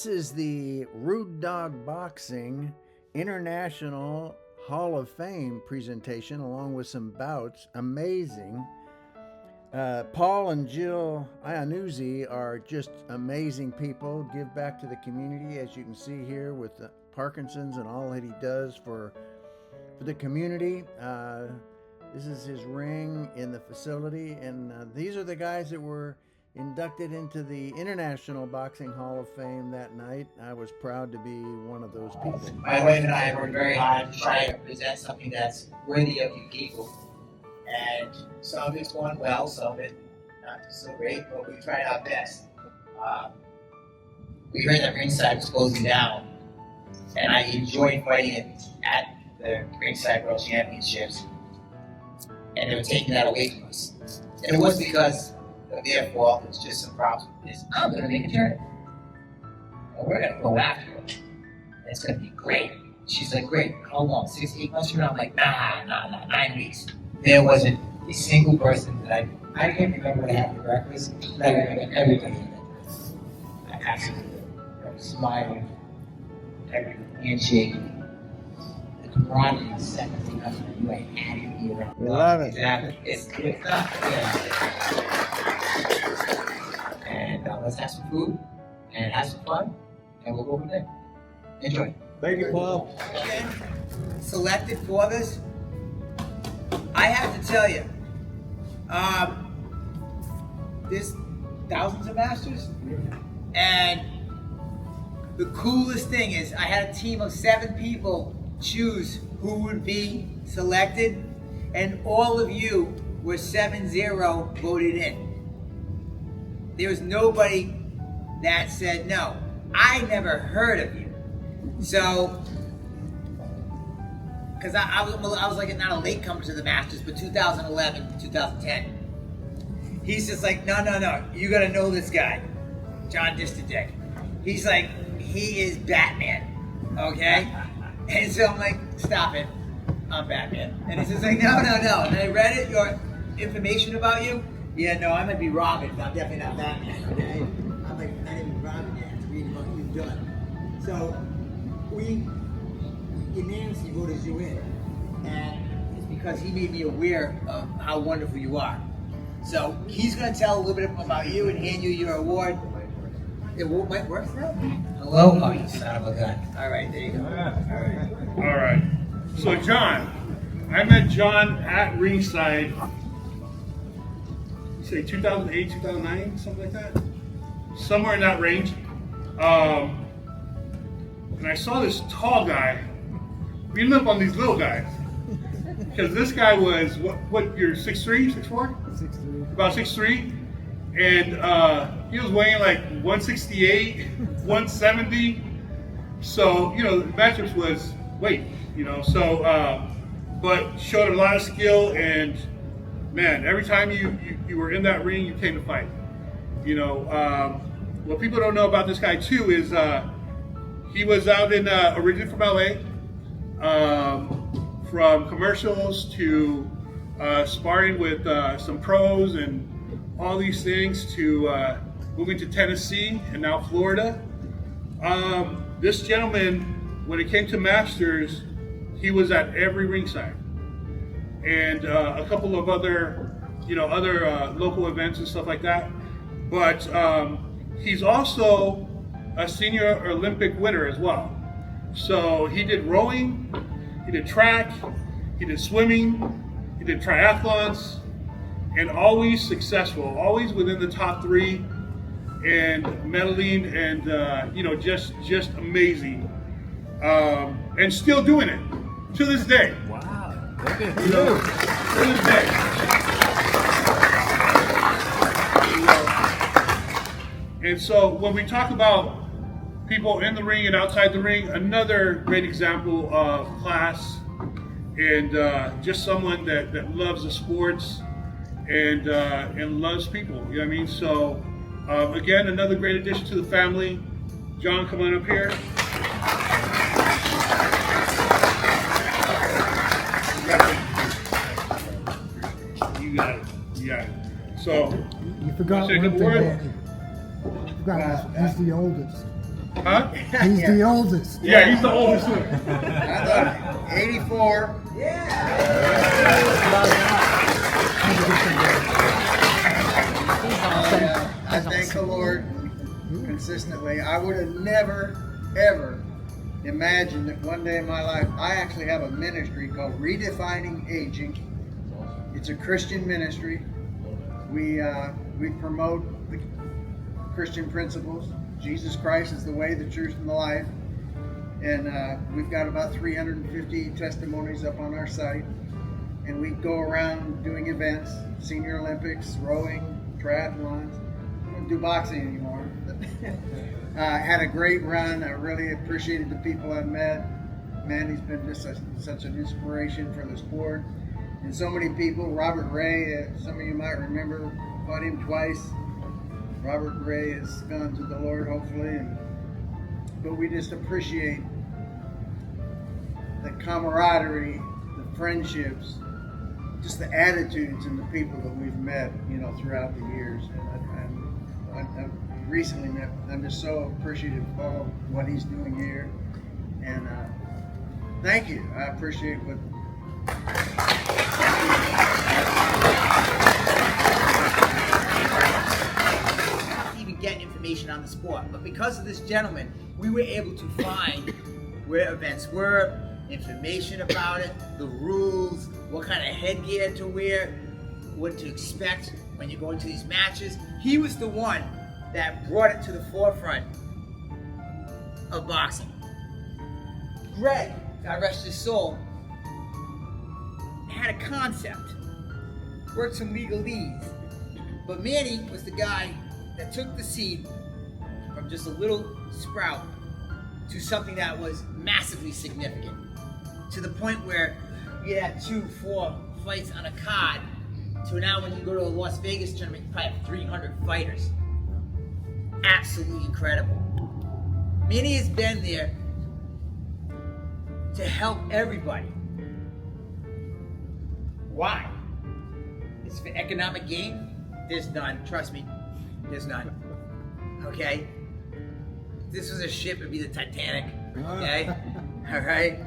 This is the Rude Dog Boxing International Hall of Fame presentation, along with some bouts. Amazing. Paul and Jill Yanuzi are just amazing people. Give back to the community, as you can see here with Parkinson's and all that he does for the community. This is his ring in the facility, and these are the guys that were inducted into the International Boxing Hall of Fame that night. I was proud to be one of those people. My wife and I worked very hard to try to present something that's worthy of you people. And some of it's going well, some of it not so great, but we tried our best. We heard that ringside was closing down, and I enjoyed fighting at the ringside World Championships, and they were taking that away from us. And it was because of their fault. It's just some problems with this. I'm going to make a tournament. And we're going to go after it. And it's going to be great. She's like, great. How long? 6 to 8 months from now? I'm like, nah, 9 weeks. There wasn't a single person that I can't remember what I had for breakfast, but I remember everybody in that. I absolutely was smiling, everything, handshaking. The camaraderie is second to nothing. You ain't had it here. We love it. Exactly. It's good stuff. Yeah. And let's have some food and have some fun, and we'll go from there. Enjoy. Thank you, Paul. Selected for this, I have to tell you, there's thousands of masters, and the coolest thing is I had a team of 7 people choose who would be selected, and all of you were 7-0 voted in. There was nobody that said no. I never heard of you. So, because I was like not a latecomer to the Masters, but 2011, 2010. He's just like, no, you gotta know this guy, John Distadek. He's like, he is Batman, okay? And so I'm like, stop it, I'm Batman. And he's just like, no. And I read it, your information about you. Yeah, no, I might be Robin, but I'm definitely not Batman, okay? I'm like, I didn't be Robin yet to read what you've done. So, we unanimously voted you in, and it's because he made me aware of how wonderful you are. So he's going to tell a little bit about you and hand you your award. It might work now? Hello? Oh, you son of a gun. All right, there you go. All right. So John, I met John at ringside, say 2008, 2009, something like that. Somewhere in that range. And I saw this tall guy beating up on these little guys. Because this guy was, what you're 6'3", 6'4"? 6'3". About 6'3". And he was weighing like 168, 170. So, the matchups was weight, So, but showed a lot of skill, and man, every time you were in that ring, you came to fight. What people don't know about this guy too is he was out in originally from LA, from commercials to sparring with some pros and all these things to moving to Tennessee and now Florida. This gentleman, when it came to Masters, he was at every ringside, and a couple of other, local events and stuff like that. But he's also a senior Olympic winner as well. So he did rowing, he did track, he did swimming, he did triathlons, and always successful, always within the top 3, and medaling, and just amazing, and still doing it to this day. Wow, look at you. To this day. And so when we talk about people in the ring and outside the ring, another great example of class and just someone that loves the sports and loves people. You know what I mean? So again, another great addition to the family. John, come on up here. You got it. So you forgot one thing, Danny. You forgot he's the oldest. Huh? He's the oldest. Yeah, he's the oldest one. I thought 84. I thank the Lord consistently. I would have never, ever imagined that one day in my life, I actually have a ministry called Redefining Aging. It's a Christian ministry. We promote the Christian principles. Jesus Christ is the way, the truth, and the life. And we've got about 350 testimonies up on our site. And we go around doing events, Senior Olympics, rowing, triathlons. We don't do boxing anymore. Had a great run. I really appreciated the people I met. Mandy's been just such an inspiration for the sport. And so many people. Robert Ray, some of you might remember, fought him twice. Robert Ray has gone to the Lord, hopefully. But we just appreciate the camaraderie, the friendships, just the attitudes and the people that we've met, throughout the years. And I've recently met. I'm just so appreciative of all what he's doing here. And thank you. I appreciate what. Even get information on the sport, but because of this gentleman, we were able to find where events were, information about it, the rules, what kind of headgear to wear, what to expect when you go into these matches. He was the one that brought it to the forefront of boxing. Greg, God rest his soul, had a concept, worked some legalese, but Manny was the guy that took the seed from just a little sprout to something that was massively significant, to the point where you had 2-4 fights on a card, to now when you go to a Las Vegas tournament, you probably have 300 fighters. Absolutely incredible. Manny has been there to help everybody. Why? It's for economic gain? There's none. Trust me, there's none. Okay? If this was a ship, it'd be the Titanic. Okay? All right?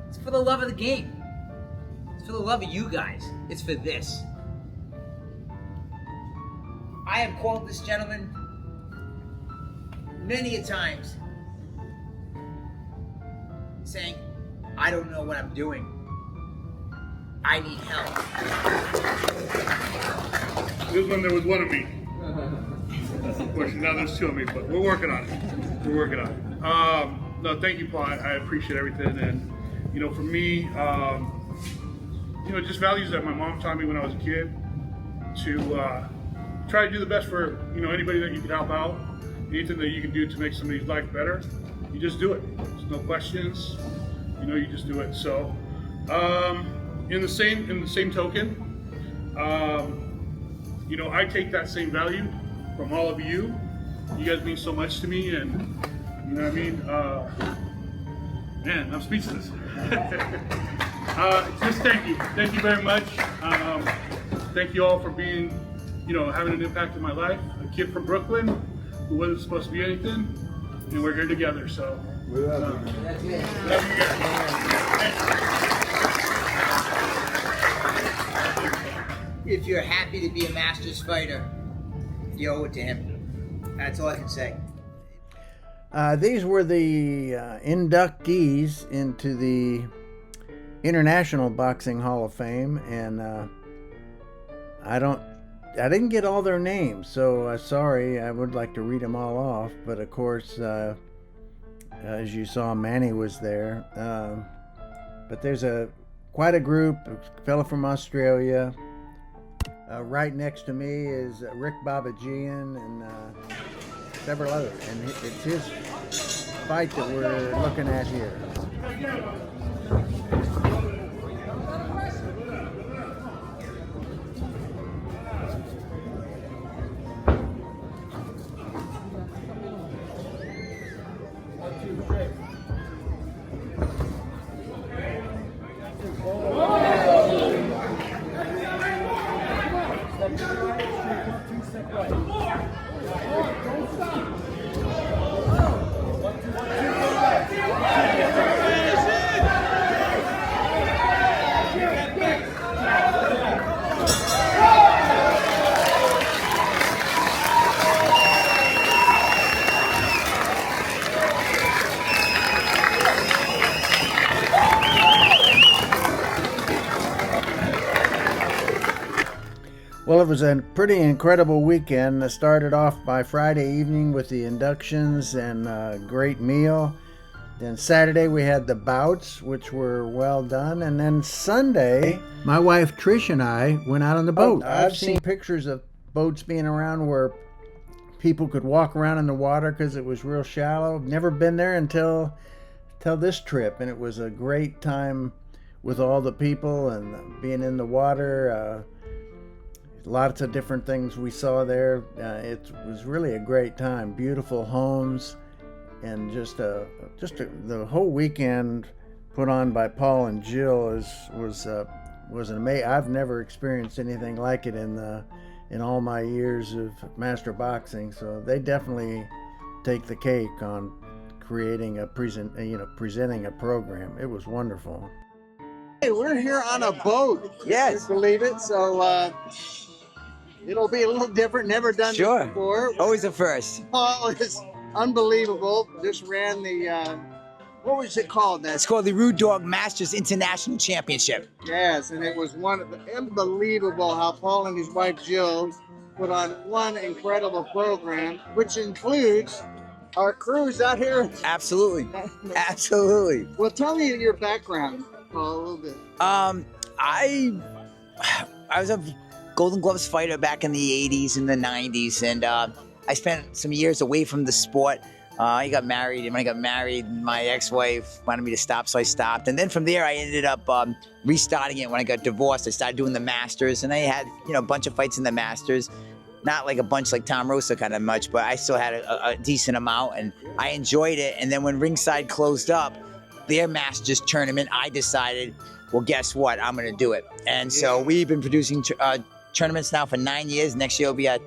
It's for the love of the game. It's for the love of you guys. It's for this. I have called this gentleman many a times saying, I don't know what I'm doing. I need help. This one, there was one of me. Of course, now there's two of me, but we're working on it. We're working on it. No, thank you, Paul. I appreciate everything. And, for me, just values that my mom taught me when I was a kid to try to do the best for, anybody that you can help out. Anything that you can do to make somebody's life better, you just do it. There's no questions. You just do it. So, in the same token, I take that same value from all of you. You guys mean so much to me, and you know what I mean. Man, I'm speechless. Just thank you. Thank you very much. Thank you all for being, having an impact in my life. A kid from Brooklyn who wasn't supposed to be anything, and we're here together. So, We love you. That's it. love you guys. If you're happy to be a Masters fighter, you owe it to him. That's all I can say. These were the inductees into the International Boxing Hall of Fame, and I didn't get all their names, so sorry. I would like to read them all off, but of course, as you saw, Manny was there. But there's quite a group, a fellow from Australia. Right next to me is Rick Babajian and several others, and it's his fight that we're looking at here. Well, it was a pretty incredible weekend. It started off by Friday evening with the inductions and a great meal. Then Saturday we had the bouts, which were well done. And then Sunday, my wife Trish and I went out on the boat. I've seen pictures of boats being around where people could walk around in the water because it was real shallow. Never been there until this trip, and it was a great time with all the people and being in the water. Lots of different things we saw there. It was really a great time. Beautiful homes, and just the whole weekend put on by Paul and Jill was an amazing. I've never experienced anything like it in all my years of master boxing. So they definitely take the cake on creating presenting a program. It was wonderful. Hey, we're here on a boat. Yes. Can you believe it? So it'll be a little different. Never done this before. Always a first. Paul is unbelievable. Just ran the what was it called? It's called the Rude Dog Masters International Championship. Yes, and it was unbelievable how Paul and his wife Jill put on one incredible program, which includes our cruise out here. Absolutely. Absolutely. Well, tell me your background, Paul, a little bit. I was a Golden Gloves fighter back in the 80s and the 90s, and I spent some years away from the sport. I got married, and when I got married, my ex-wife wanted me to stop, so I stopped. And then from there, I ended up restarting it. When I got divorced, I started doing the Masters, and I had a bunch of fights in the Masters. Not like a bunch like Tom Rosa kind of much, but I still had a decent amount, and I enjoyed it. And then when Ringside closed up their Masters tournament, I decided, well, guess what? I'm going to do it. And so we've been producing tournaments now for 9 years. Next year will be our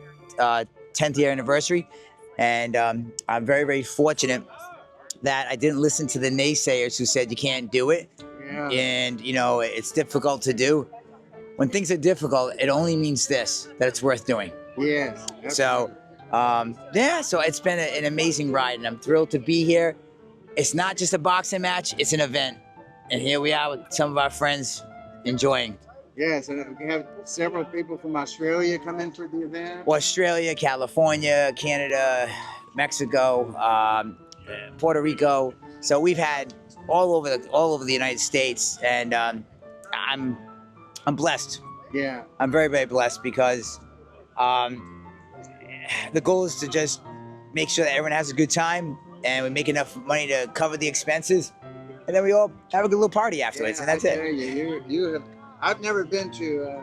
10th year anniversary. And I'm very, very fortunate that I didn't listen to the naysayers who said you can't do it. Yeah. And, it's difficult to do. When things are difficult, it only means this, that it's worth doing. Yes. So, so it's been an amazing ride, and I'm thrilled to be here. It's not just a boxing match, it's an event. And here we are with some of our friends enjoying. Yes, and we have several people from Australia come in for the event. Australia, California, Canada, Mexico, Puerto Rico. So we've had all over the United States, and I'm blessed. Yeah. I'm very, very blessed because the goal is to just make sure that everyone has a good time and we make enough money to cover the expenses, and then we all have a good little party afterwards, and that's it. You have. I've never been to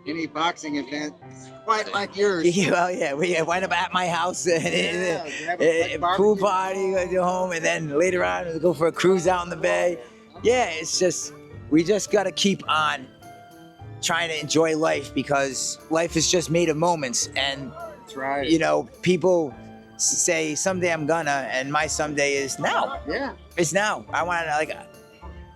any boxing event quite like yours. Well, yeah, we wind up at my house, pool party, go home, and then later on we go for a cruise out in the bay. Yeah, it's just, we just got to keep on trying to enjoy life, because life is just made of moments. And that's right. People say someday I'm gonna, and my someday is now. Yeah, it's now. I want to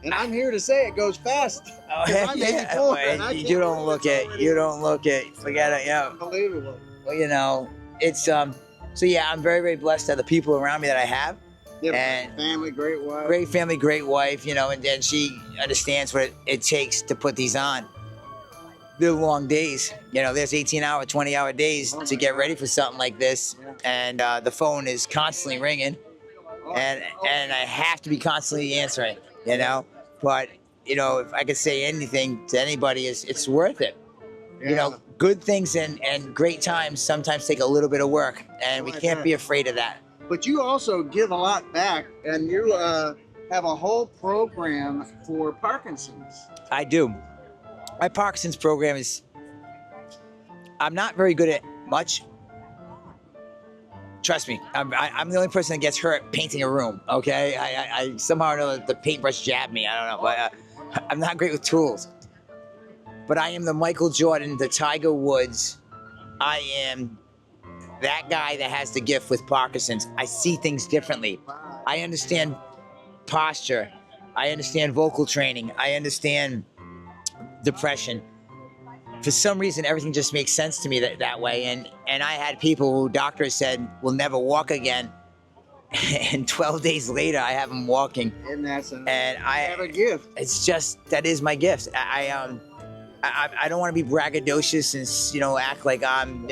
and I'm here to say it goes fast. Oh, heck yeah. You don't look it. Forget it. Yeah. Unbelievable. Well, it's so yeah, I'm very, very blessed to the people around me that I have. Yeah, and family, great wife. Great family, great wife, and then she understands what it takes to put these on. They're long days. There's 18-hour, 20-hour days to get ready for something like this. And the phone is constantly ringing. And I have to be constantly answering, But, if I could say anything to anybody, it's worth it. Yeah. Good things and great times sometimes take a little bit of work, and we can't be afraid of that. But you also give a lot back, and you have a whole program for Parkinson's. I do. My Parkinson's program is, I'm not very good at much. Trust me, I'm the only person that gets hurt painting a room, okay? I somehow know that the paintbrush jabbed me, I don't know, but I'm not great with tools. But I am the Michael Jordan, the Tiger Woods. I am that guy that has the gift with Parkinson's. I see things differently. I understand posture. I understand vocal training. I understand depression. For some reason, everything just makes sense to me that way. And I had people who doctors said will never walk again. And 12 days later, I have them walking. And that's I have a gift. It's just, that is my gift. I don't want to be braggadocious and act like I'm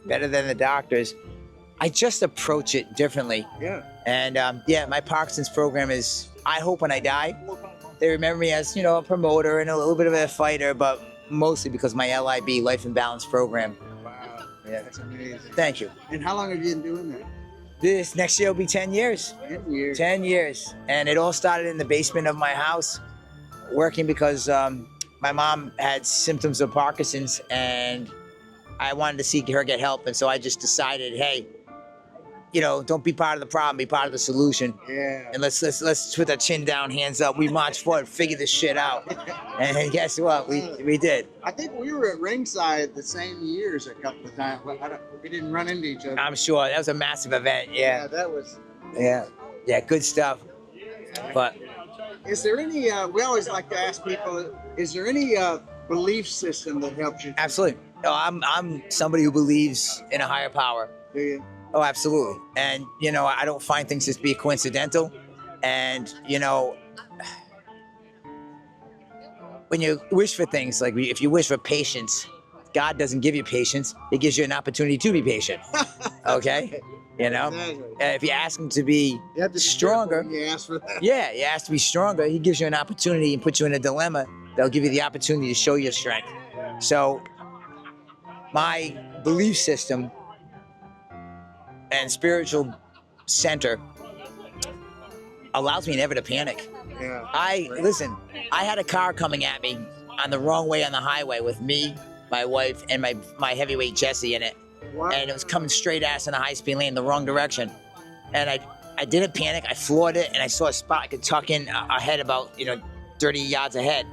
better than the doctors. I just approach it differently. Yeah. And my Parkinson's program is, I hope when I die, they remember me as, a promoter and a little bit of a fighter, but mostly because my LIB, Life and Balance program. Wow. Yeah. That's amazing. Thank you. And how long have you been doing that? This next year will be 10 years. 10 years. 10 years. And it all started in the basement of my house, working because my mom had symptoms of Parkinson's and I wanted to see her get help. And so I just decided, hey, don't be part of the problem, be part of the solution. Yeah. And let's put the chin down, hands up. We march forward, figure this shit out. And guess what? We did. I think we were at ringside the same years a couple of times. We didn't run into each other. I'm sure that was a massive event. Yeah. That was. Yeah. Good stuff. But Is there any? We always like to ask people: is there any belief system that helps you? absolutely. No, I'm somebody who believes in a higher power. Do you? Oh, absolutely. And, I don't find things just be coincidental. And, when you wish for things, like if you wish for patience, God doesn't give you patience. He gives you an opportunity to be patient. Okay? Exactly. If you ask him to be You have to be stronger, careful when you ask for that. yeah, you ask to be stronger. He gives you an opportunity and puts you in a dilemma. They'll give you the opportunity to show your strength. So my belief system and spiritual center allows me never to panic. Yeah. I had a car coming at me on the wrong way on the highway with me, my wife, and my heavyweight Jesse in it. Wow. And it was coming straight ass in a high-speed lane in the wrong direction. And I didn't panic. I floored it, and I saw a spot I could tuck in ahead about 30 yards ahead.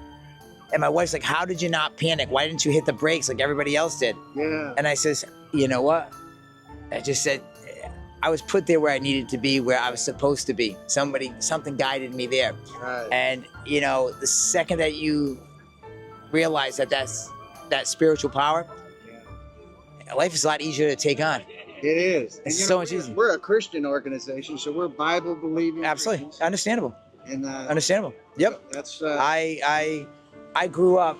And my wife's like, "How did you not panic? Why didn't you hit the brakes like everybody else did?" Yeah. And I says, "You know what?" I just said, I was put there where I needed to be, where I was supposed to be. Something guided me there. Right. And the second that you realize that's that spiritual power, life is a lot easier to take on. It is. It's And, so much easier. We're a Christian organization, so we're Bible believing. Absolutely, Christians. understandable. And Understandable. Yep. that's I grew up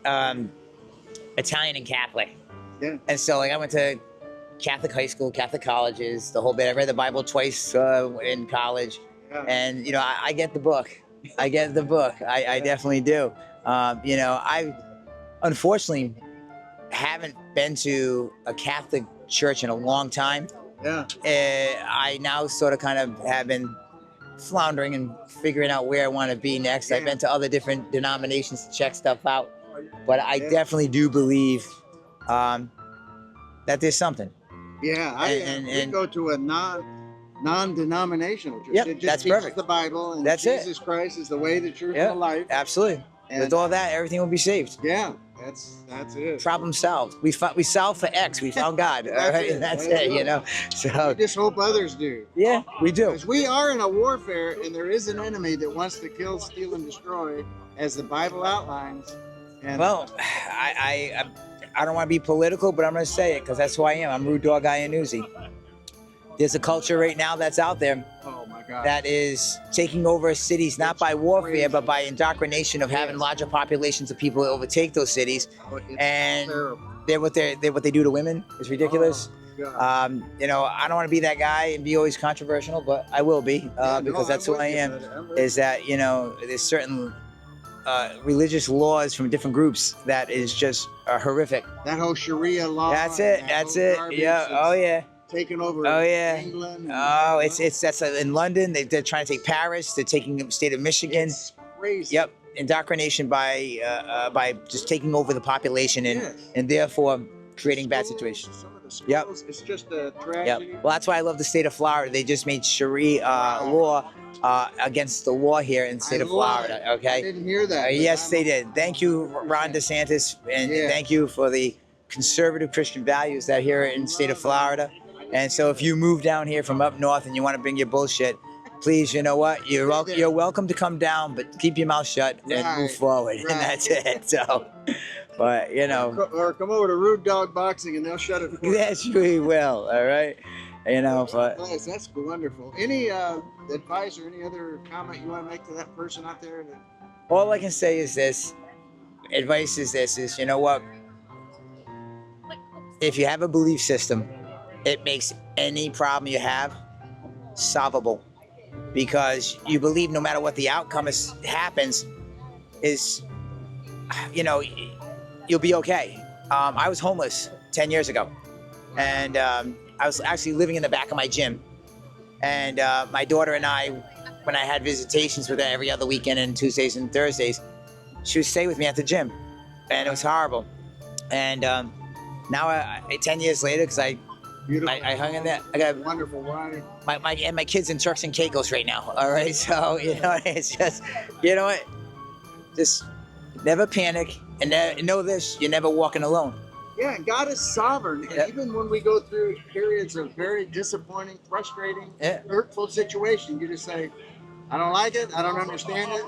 Italian and Catholic. Yeah. And so I went to Catholic high school, Catholic colleges, the whole bit. I read the Bible twice in college. Yeah. And, I get the book. I get the book. I definitely do. I unfortunately haven't been to a Catholic church in a long time. Yeah. I now sort of kind of have been floundering and figuring out where I want to be next. I've been to other different denominations to check stuff out. But I definitely do believe that there's something. Yeah. We go to a non-denominational church. Yep, It just that's teaches perfect. the Bible and That's it. Jesus Christ is the way, the truth, Yep, and the life. absolutely. And With all that, everything will be saved. yeah, that's it. Problem solved. We solved for X. We found God. All That's right, it. that's That's it. it. So I just hope others do. yeah, we do. Because we are in a warfare, and there is an enemy that wants to kill, steal, and destroy, as the Bible outlines. And Well, I don't want to be political, but I'm going to say it because that's who I am. I'm Rude Dog Yanuzi. There's a culture right now that's out there oh my God, that is taking over cities, not by warfare, but by indoctrination of having larger populations of people overtake those cities. It's and terrible. What they do to women is ridiculous. Oh, God. I don't want to be that guy and be always controversial, but I will be Yeah, no, because that's I'm who I with you, am. brother. I'm with Is that there's certain religious laws from different groups that is just horrific. you. That whole Sharia law. That's it. and that That's whole it. garbage Yeah. that's Oh yeah. taking over. Oh yeah. England. Oh, that's in London. They're trying to take Paris. They're taking the state of Michigan. It's crazy. Yep. Indoctrination by just taking over the population and Yes. and therefore creating bad Schools, situations. Some of the Yep. schools, it's just a Yep. tragedy. Well, that's why I love the state of Florida. They just made Sharia law against the law here in the state of love Florida. it. I Okay. didn't hear that. but Yes, I'm- they did. Thank you, Ron DeSantis, and Yeah. thank you for the conservative Christian values that here in the state of Florida. And so, if you move down here from up north and you want to bring your bullshit, please, you know what? You're welcome to come down, but keep your mouth shut and move Right, forward, right. and that's it. So, but Or come over to Rude Dog Boxing and they'll shut it for you. yes, we will. All right, but Nice, that's wonderful. Any advice or any other comment you want to make to that person out there? all I can say is this: advice is this: is, you know what? If you have a belief system, it makes any problem you have solvable, because you believe no matter what the outcome happens, is, you know, you'll be okay. I was homeless 10 years ago, and I was actually living in the back of my gym. And my daughter and I, when I had visitations with her every other weekend and Tuesdays and Thursdays, she would stay with me at the gym, and it was horrible. And now, 10 years later, because I hung in there, I got Wonderful wife. my kids in Turks and Caicos right now. All right, so you know, it's just, you know what, just never panic, and know this: you're never walking alone. Yeah, God is sovereign. And Yep. even when we go through periods of very disappointing, frustrating, Yeah. hurtful situation, you just say, I don't like it, I don't understand it,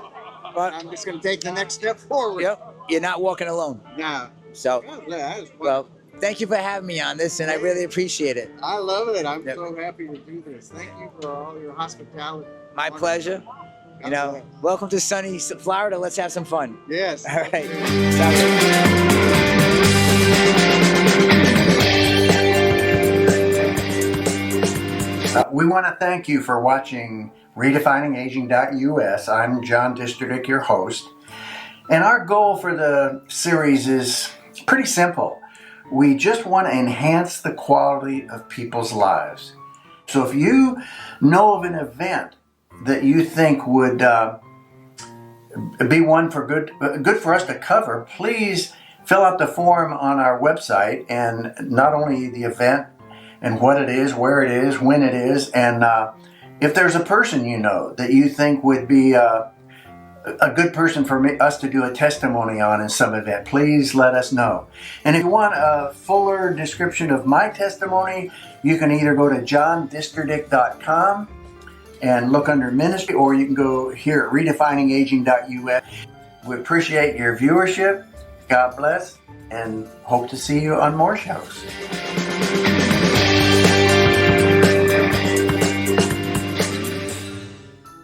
But I'm just going to take the next step forward. yep, you're not walking alone. Yeah. So, Yeah, that is well, thank you for having me on this, and I really appreciate it. I love it. I'm Yep. so happy to do this. Thank you for all your hospitality. My pleasure. You know, welcome to sunny Florida. Let's have some fun. Yes. All right. Sounds good. We want to thank you for watching redefiningaging.us. I'm John District, your host. And our goal for the series is pretty simple. We just want to enhance the quality of people's lives. So if you know of an event that you think would be one for good for us to cover, please fill out the form on our website, and not only the event and what it is, where it is, when it is, and if there's a person you know that you think would be a good person for us to do a testimony on in some event, please let us know. And if you want a fuller description of my testimony, you can either go to johndistrict.com and look under ministry, or you can go here at redefiningaging.us. We appreciate your viewership. God bless, and hope to see you on more shows.